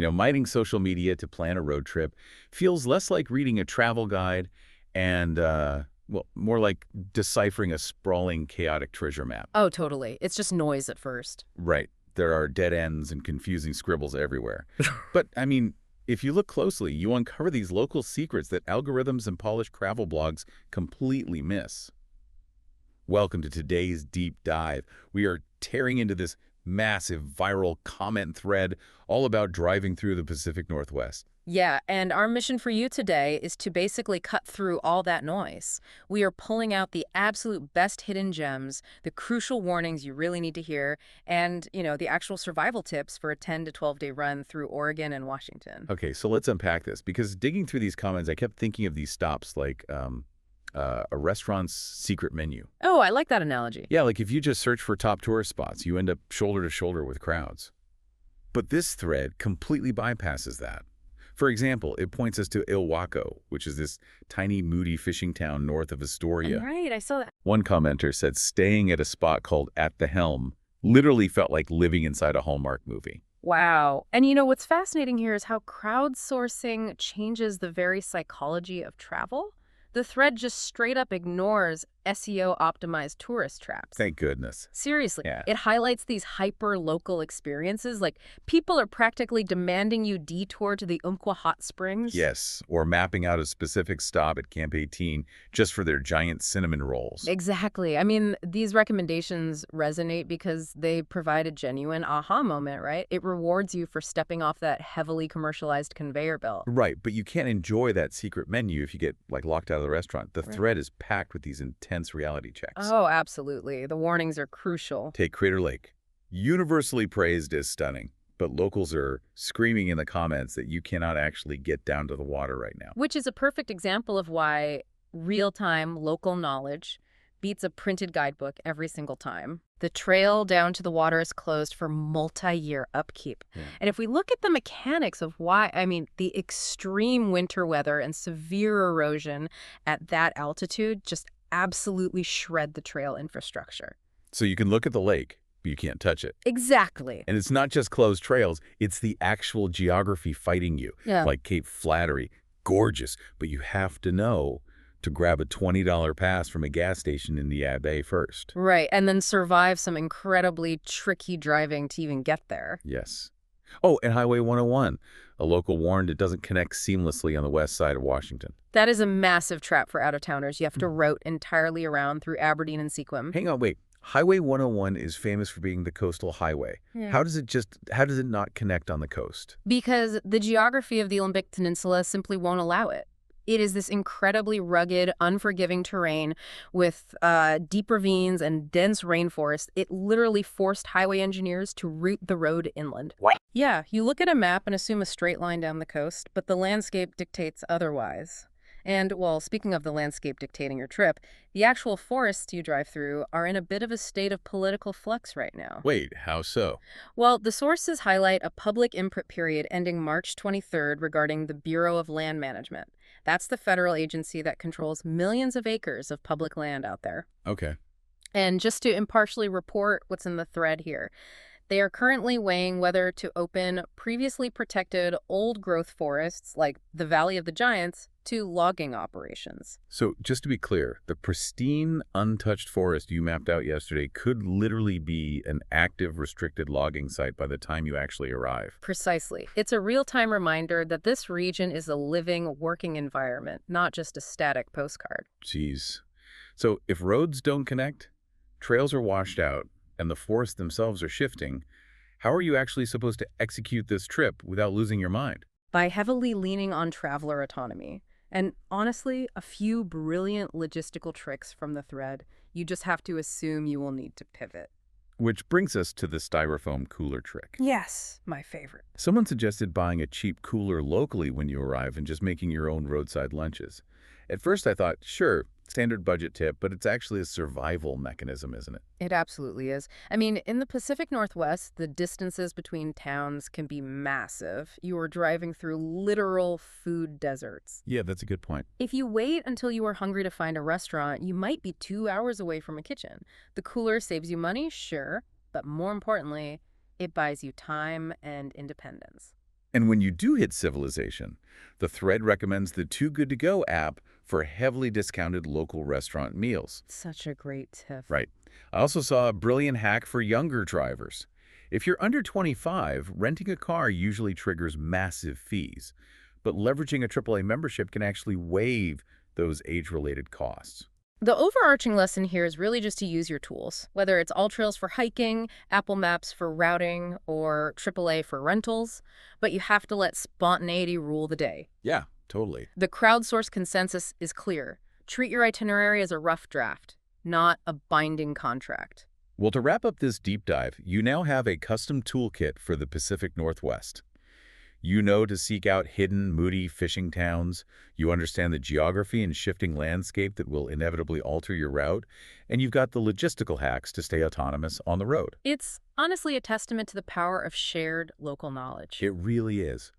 Mining social media to plan a road trip feels less like reading a travel guide and, well, more like deciphering a sprawling, chaotic treasure map. Oh, totally. It's just noise at first. Right. There are dead ends and confusing scribbles everywhere. But, if you look closely, you uncover these local secrets that algorithms and polished travel blogs completely miss. Welcome to today's deep dive. We are tearing into this massive viral comment thread all about driving through the Pacific Northwest. Yeah, and our mission for you today is to basically cut through all that noise. We are pulling out the absolute best hidden gems, the crucial warnings you really need to hear, and, the actual survival tips for a 10 to 12-day run through Oregon and Washington. Okay, so let's unpack this, because digging through these comments, I kept thinking of these stops like a restaurant's secret menu. Oh, I like that analogy. Yeah, like if you just search for top tourist spots, you end up shoulder to shoulder with crowds. But this thread completely bypasses that. For example, it points us to Ilwaco, which is this tiny, moody fishing town north of Astoria. Right, I saw that. One commenter said staying at a spot called At the Helm literally felt like living inside a Hallmark movie. Wow. And what's fascinating here is how crowdsourcing changes the very psychology of travel. The thread just straight up ignores SEO-optimized tourist traps. Thank goodness. Seriously, Yeah. it highlights these hyper-local experiences. Like, people are practically demanding you detour to the Umpqua Hot Springs. Yes, or mapping out a specific stop at Camp 18 just for their giant cinnamon rolls. Exactly. I mean, these recommendations resonate because they provide a genuine aha moment, right? It rewards you for stepping off that heavily commercialized conveyor belt. Right, but you can't enjoy that secret menu if you get locked out of the restaurant. The Right. thread is packed with these intense reality checks. Oh, absolutely. The warnings are crucial. Take Crater Lake. Universally praised as stunning, but locals are screaming in the comments that you cannot actually get down to the water right now. Which is a perfect example of why real-time local knowledge beats a printed guidebook every single time. The trail down to the water is closed for multi-year upkeep. Yeah. And if we look at the mechanics of why, the extreme winter weather and severe erosion at that altitude just absolutely shred the trail infrastructure. So you can look at the lake, but you can't touch it. Exactly. And it's not just closed trails, it's the actual geography fighting you. Yeah. Like Cape Flattery, gorgeous, but you have to know to grab a $20 pass from a gas station in the Abbey first. Right, and then survive some incredibly tricky driving to even get there. Yes. Oh, and Highway 101. A local warned it doesn't connect seamlessly on the west side of Washington. That is a massive trap for out-of-towners. You have to route entirely around through Aberdeen and Sequim. Hang on, wait. Highway 101 is famous for being the coastal highway. Yeah. How does it not connect on the coast? Because the geography of the Olympic Peninsula simply won't allow it. It is this incredibly rugged, unforgiving terrain with deep ravines and dense rainforest. It literally forced highway engineers to route the road inland. What? Yeah, you look at a map and assume a straight line down the coast, but the landscape dictates otherwise. And, well, speaking of the landscape dictating your trip, the actual forests you drive through are in a bit of a state of political flux right now. Wait, how so? Well, the sources highlight a public input period ending March 23rd regarding the Bureau of Land Management. That's the federal agency that controls millions of acres of public land out there. Okay. And just to impartially report what's in the thread here, they are currently weighing whether to open previously protected old-growth forests like the Valley of the Giants to logging operations. So just to be clear, the pristine, untouched forest you mapped out yesterday could literally be an active, restricted logging site by the time you actually arrive. Precisely. It's a real-time reminder that this region is a living, working environment, not just a static postcard. Jeez. So if roads don't connect, trails are washed out, and the forests themselves are shifting, how are you actually supposed to execute this trip without losing your mind? By heavily leaning on traveler autonomy. And honestly, a few brilliant logistical tricks from the thread. You just have to assume you will need to pivot. Which brings us to the styrofoam cooler trick. Yes, my favorite. Someone suggested buying a cheap cooler locally when you arrive and just making your own roadside lunches. At first I thought, sure, standard budget tip, but it's actually a survival mechanism, isn't it? It absolutely is. In the Pacific Northwest, the distances between towns can be massive. You are driving through literal food deserts. Yeah, that's a good point. If you wait until you are hungry to find a restaurant, you might be 2 hours away from a kitchen. The cooler saves you money, sure, but more importantly, it buys you time and independence. And when you do hit civilization, the thread recommends the Too Good To Go app for heavily discounted local restaurant meals. Such a great tip. Right. I also saw a brilliant hack for younger drivers. If you're under 25, renting a car usually triggers massive fees, but leveraging a AAA membership can actually waive those age-related costs. The overarching lesson here is really just to use your tools, whether it's AllTrails for hiking, Apple Maps for routing, or AAA for rentals, but you have to let spontaneity rule the day. Yeah, totally. The crowdsourced consensus is clear. Treat your itinerary as a rough draft, not a binding contract. Well, to wrap up this deep dive, you now have a custom toolkit for the Pacific Northwest. You know to seek out hidden, moody fishing towns. You understand the geography and shifting landscape that will inevitably alter your route. And you've got the logistical hacks to stay autonomous on the road. It's honestly a testament to the power of shared local knowledge. It really is.